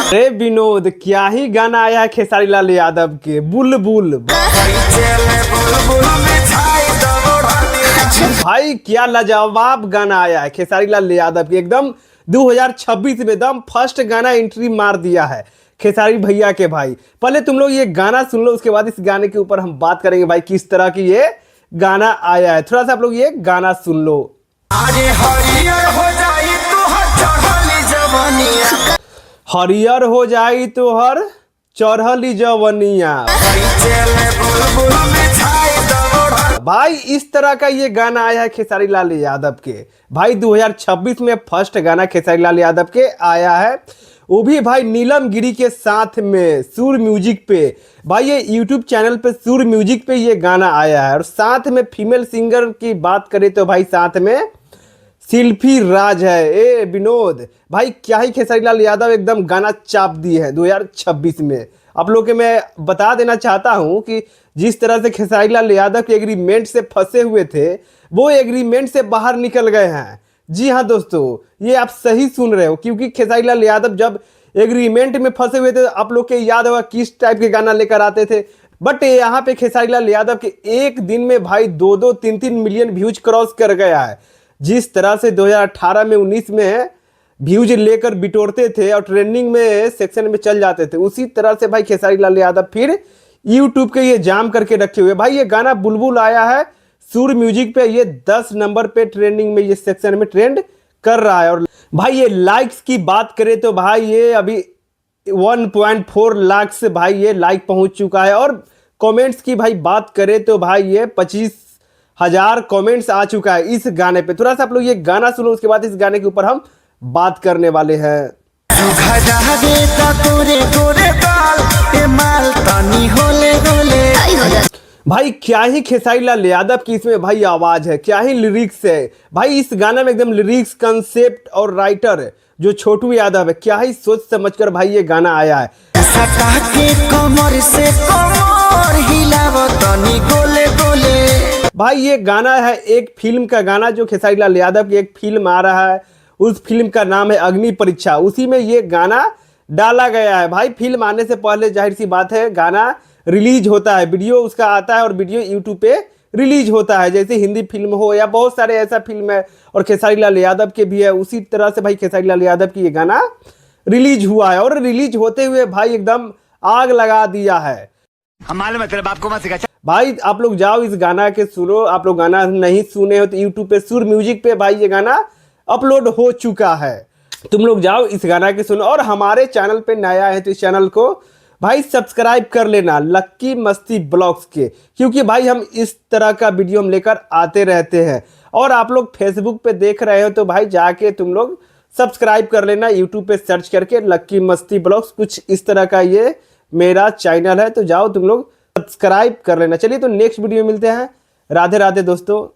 अरे विनोद, क्या ही गाना आया है खेसारी लाल यादव के, बुलबुल। भाई क्या लाजवाब गाना आया है खेसारी लाल यादव के, एकदम 2026 में एकदम फर्स्ट गाना एंट्री मार दिया है खेसारी भैया के। भाई पहले तुम लोग ये गाना सुन लो, उसके बाद इस गाने के ऊपर हम बात करेंगे भाई किस तरह की ये गाना आया है। थोड़ा सा आप लोग ये गाना सुन लो। हरियर हो जाई तो हर चढ़ली जवनिया। भाई इस तरह का ये गाना आया है खेसारी लाल यादव के। भाई 2026 में फर्स्ट गाना खेसारी लाल यादव के आया है, वो भी भाई नीलम गिरी के साथ में सुर म्यूजिक पे। भाई ये यूट्यूब चैनल पे सुर म्यूजिक पे ये गाना आया है, और साथ में फीमेल सिंगर की बात करें तो भाई साथ में शिल्पी राज है। ए विनोद भाई, क्या ही खेसारी लाल यादव एकदम गाना चाप दिए है 2026 में। आप लोग के मैं बता देना चाहता हूं कि जिस तरह से खेसारी लाल यादव के एग्रीमेंट से फंसे हुए थे, वो एग्रीमेंट से बाहर निकल गए हैं। जी हाँ दोस्तों, ये आप सही सुन रहे हो, क्योंकि खेसारी लाल यादव जब एग्रीमेंट में फंसे हुए थे, आप लोग के याद होगा किस टाइप के गाना लेकर आते थे। बट यहाँ पे खेसारी लाल यादव के एक दिन में भाई 2-2, 3-3 मिलियन व्यूज क्रॉस कर गया है। जिस तरह से 2018 में 19 में व्यूज लेकर बिटोरते थे और ट्रेंडिंग में सेक्शन में चल जाते थे, उसी तरह से भाई खेसारी लाल यादव फिर यूट्यूब के ये जाम करके रखे हुए। भाई ये गाना बुलबुल आया है सुर म्यूजिक पे, ये 10 नंबर पे ट्रेंडिंग में ये सेक्शन में ट्रेंड कर रहा है। और भाई ये लाइक्स की बात करें तो भाई ये अभी 1.4 लाख से भाई ये लाइक पहुंच चुका है। और कमेंट्स की भाई बात करें तो भाई ये 25,000 कमेंट्स आ चुका है इस गाने पे। थोड़ा सा आप लोग ये गाना सुनो, उसके बाद इस गाने के ऊपर हम बात करने वाले हैं। भाई क्या ही खेसारी लाल यादव की इसमें भाई आवाज है, क्या ही लिरिक्स है भाई इस गाने में। एकदम लिरिक्स, कंसेप्ट और राइटर जो छोटू यादव है, क्या ही सोच समझकर भाई ये गाना आया है। भाई ये गाना है एक फिल्म का गाना, जो खेसारी लाल यादव की एक फिल्म आ रहा है, उस फिल्म का नाम है अग्नि परीक्षा। उसी में ये गाना डाला गया है। भाई फिल्म आने से पहले जाहिर सी बात है गाना रिलीज होता है, वीडियो उसका आता है और वीडियो यूट्यूब पे रिलीज होता है, जैसे हिंदी फिल्म हो या बहुत सारे ऐसा फिल्म है, और खेसारी लाल यादव के भी है। उसी तरह से भाई खेसारी लाल यादव की ये गाना रिलीज हुआ है, और रिलीज होते हुए भाई एकदम आग लगा दिया है। भाई आप लोग जाओ इस गाना के सुनो, आप लोग गाना नहीं सुने हो तो यूट्यूब पे सुर म्यूजिक पे भाई ये गाना अपलोड हो चुका है, तुम लोग जाओ इस गाना के सुनो। और हमारे चैनल पे नया है तो इस चैनल को भाई सब्सक्राइब कर लेना लक्की मस्ती ब्लॉग्स के, क्योंकि भाई हम इस तरह का वीडियो हम लेकर आते रहते हैं। और आप लोग फेसबुक पे देख रहे हो तो भाई जाके तुम लोग सब्सक्राइब कर लेना, यूट्यूब पे सर्च करके लक्की मस्ती ब्लॉग्स, कुछ इस तरह का ये मेरा चैनल है, तो जाओ तुम लोग सब्सक्राइब कर लेना। चलिए तो नेक्स्ट वीडियो में मिलते हैं। राधे राधे दोस्तों।